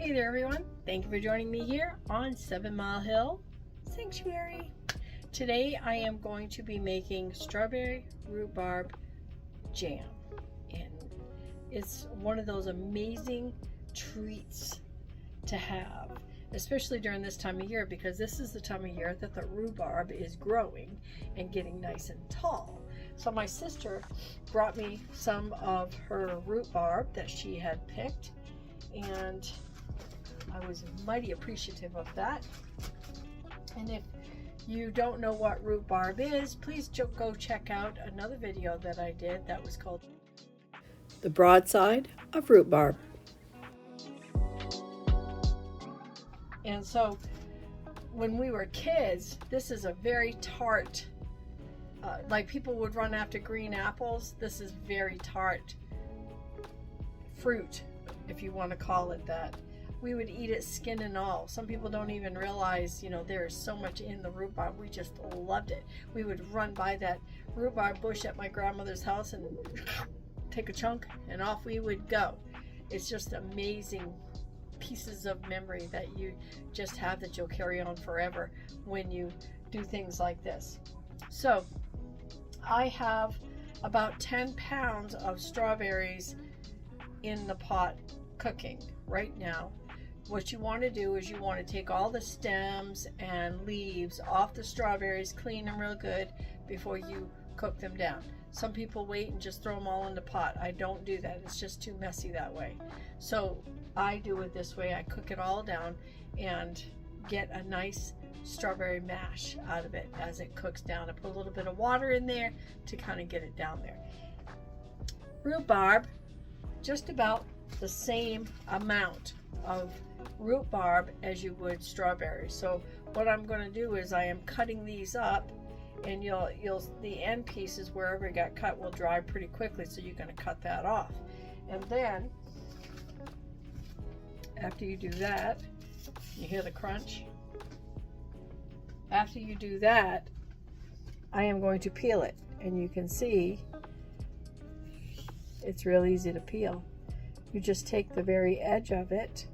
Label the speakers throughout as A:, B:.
A: Hey there everyone, thank you for joining me here on 7 Mile Hill Sanctuary. Today I am going to be making strawberry rhubarb jam, and it's one of those amazing treats to have, especially during this time of year, because this is the time of year that the rhubarb is growing and getting nice and tall. So my sister brought me some of her rhubarb that she had picked, and I was mighty appreciative of that. And if you don't know what rhubarb is, please go check out another video that I did that was called The Broadside of Rhubarb. And so when we were kids, this is a very tart, like people would run after green apples, this is very tart fruit, if you want to call it that. We would eat it skin and all. Some people don't even realize, there is so much in the rhubarb. We just loved it. We would run by that rhubarb bush at my grandmother's house and take a chunk, and off we would go. It's just amazing pieces of memory that you just have that you'll carry on forever when you do things like this. So I have about 10 pounds of strawberries in the pot cooking right now. What you want to do is you want to take all the stems and leaves off the strawberries, clean them real good before you cook them down. Some people wait and just throw them all in the pot. I don't do that. It's just too messy that way. So I do it this way. I cook it all down and get a nice strawberry mash out of it as it cooks down. I put a little bit of water in there to kind of get it down there. Rhubarb, just about the same amount of rhubarb as you would strawberries. So what I'm going to do is I am cutting these up, and the end pieces wherever it got cut will dry pretty quickly, so you're going to cut that off. And then after you do that, you hear the crunch. After you do that, I am going to peel it, and you can see it's real easy to peel. You just take the very edge of it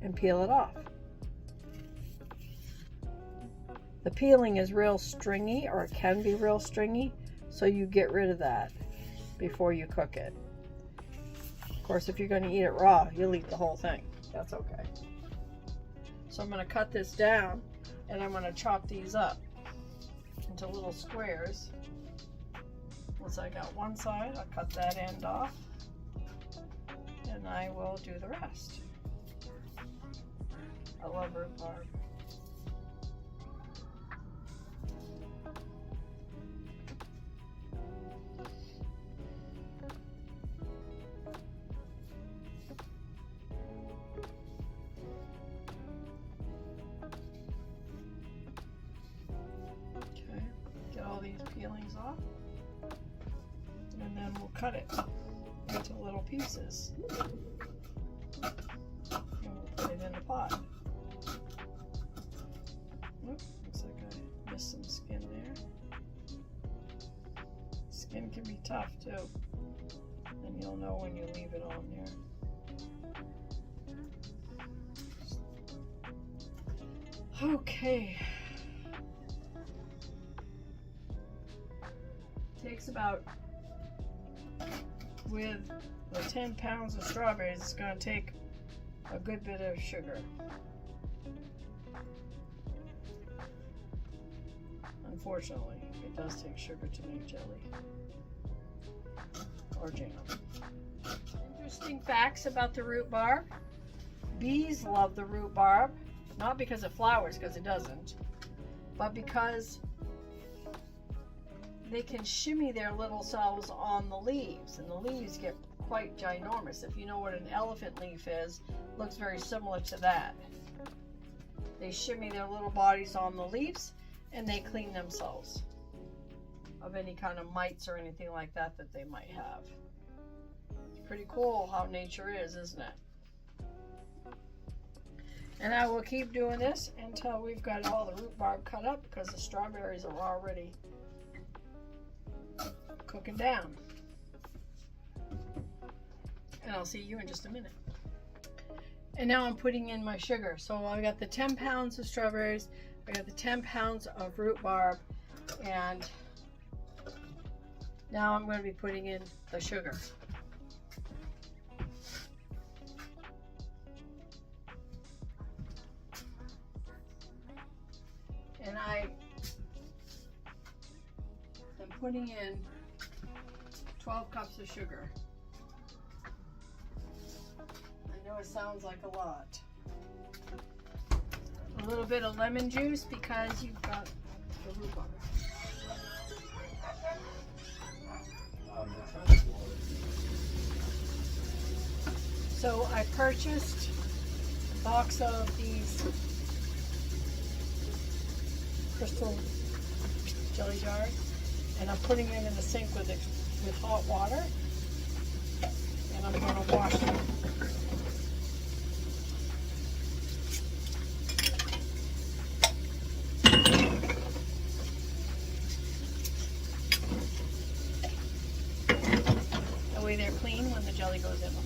A: and peel it off. The peeling is real stringy, or it can be real stringy, so you get rid of that before you cook it. Of course, if you're going to eat it raw, you'll eat the whole thing. That's okay. So I'm going to cut this down, and I'm going to chop these up into little squares. Once I got one side, I'll cut that end off, and I will do the rest. I love rhubarb. Okay, get all these peelings off. And then we'll cut it into little pieces. And we'll put it in the pot. Oops, looks like I missed some skin there. Skin can be tough too. And you'll know when you leave it on there. Okay. Takes about, with the 10 pounds of strawberries, it's going to take a good bit of sugar. Unfortunately, it does take sugar to make jelly or jam. Interesting facts about the rhubarb. Bees love the rhubarb, not because it flowers, because it doesn't, but because they can shimmy their little selves on the leaves, and the leaves get quite ginormous. If you know what an elephant leaf is, it looks very similar to that. They shimmy their little bodies on the leaves, and they clean themselves of any kind of mites or anything like that that they might have. It's pretty cool how nature is, isn't it? And I will keep doing this until we've got all the rhubarb cut up, because the strawberries are already cooking down. I'll see you in just a minute. And now I'm putting in my sugar. So I got the 10 pounds of strawberries, I got the 10 pounds of rhubarb, and now I'm going to be putting in the sugar. And I am putting in 12 cups of sugar. I know it sounds like a lot. A little bit of lemon juice because you've got the rhubarb. So I purchased a box of these crystal jelly jars, and I'm putting them in the sink with hot water, and I'm going to wash them. That way they're clean when the jelly goes in them.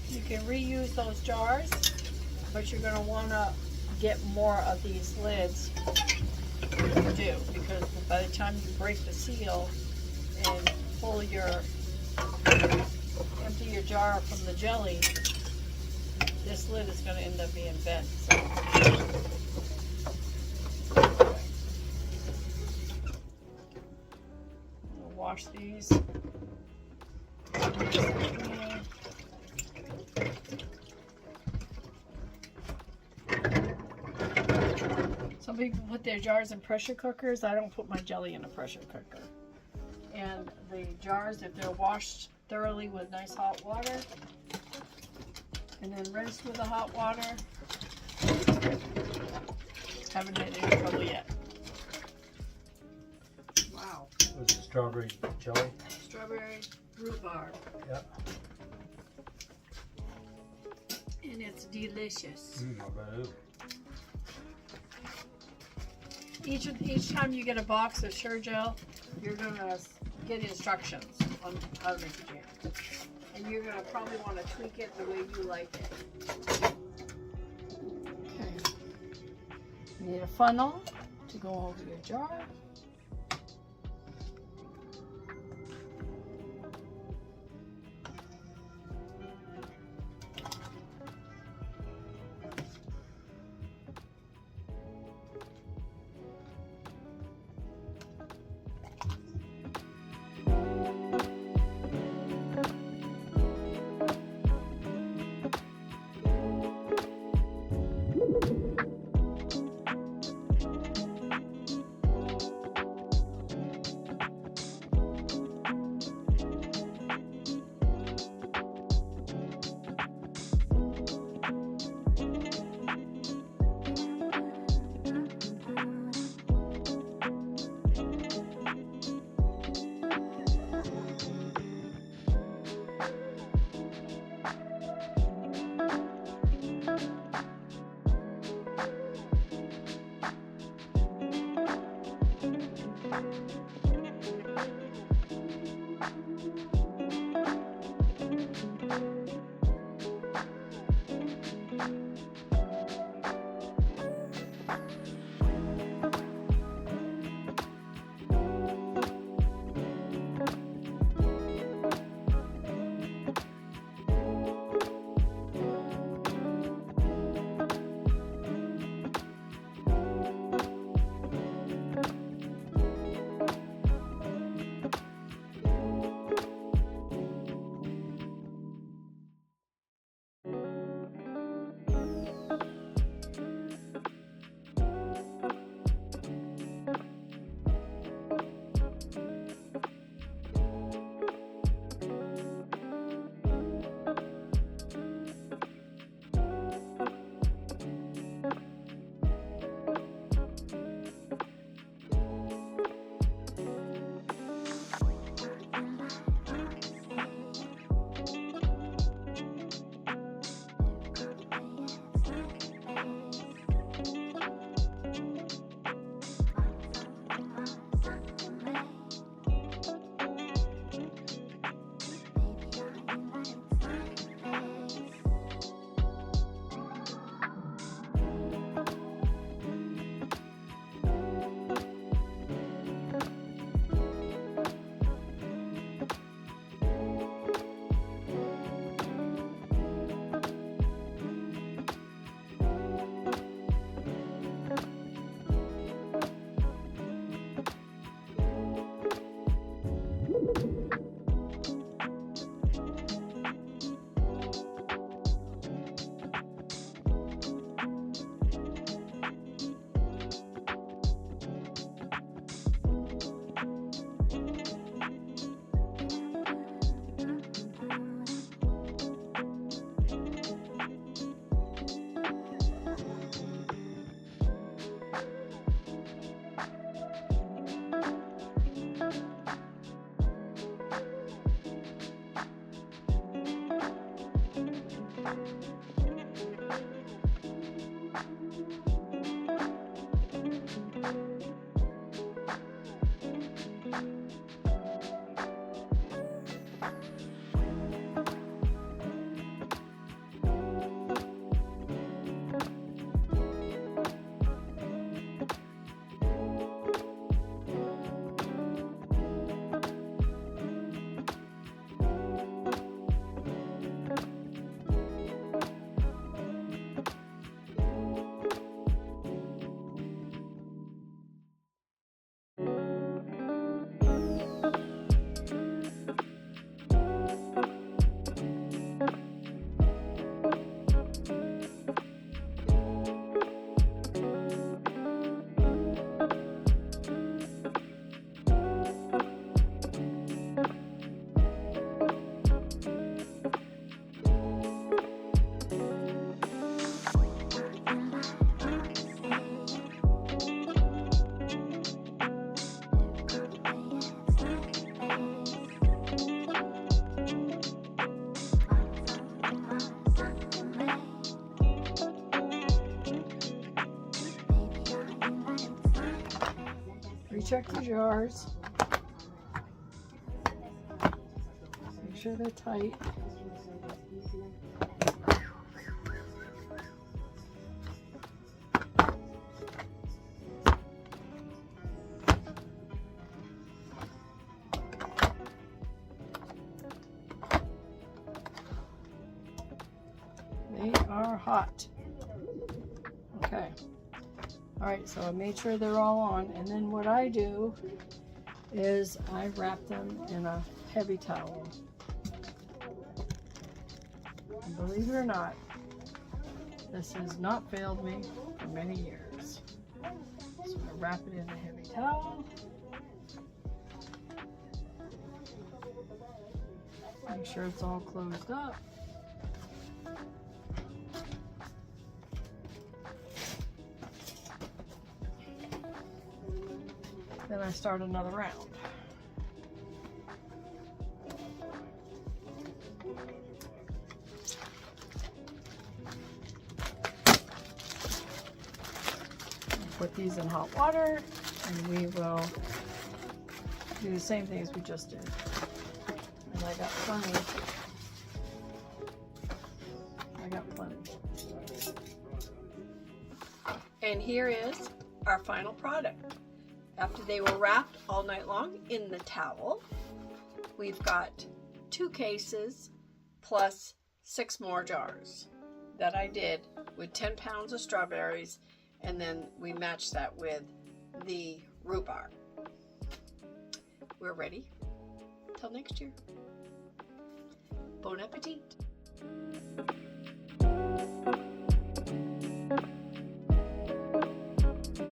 A: You can reuse those jars, but you're going to want to get more of these lids to do, because by the time you break the seal and empty your jar from the jelly, this lid is going to end up being bent. So. We'll wash these. Some people put their jars in pressure cookers. I don't put my jelly in a pressure cooker. And the jars, if they're washed thoroughly with nice hot water and then rinsed with the hot water, haven't had any trouble yet. Wow.
B: Was it strawberry jelly?
A: Strawberry rhubarb.
B: Yep.
A: And it's delicious.
B: I bet it is.
A: Each time you get a box of Sure Gel, you're going to get instructions on how to make the jam. And you're going to probably want to tweak it the way you like it. Okay. You need a funnel to go over your jar. Recheck the jars. Make sure they're tight. They are hot. Okay. All right, so I made sure they're all on, and then what I do is I wrap them in a heavy towel. And believe it or not, this has not failed me for many years. So I wrap it in a heavy towel. Make sure it's all closed up. Then I start another round. Put these in hot water, and we will do the same thing as we just did. And I got plenty. And here is our final product. After they were wrapped all night long in the towel, we've got 2 cases plus 6 more jars that I did with 10 pounds of strawberries, and then we matched that with the rhubarb. We're ready till next year. Bon appetit!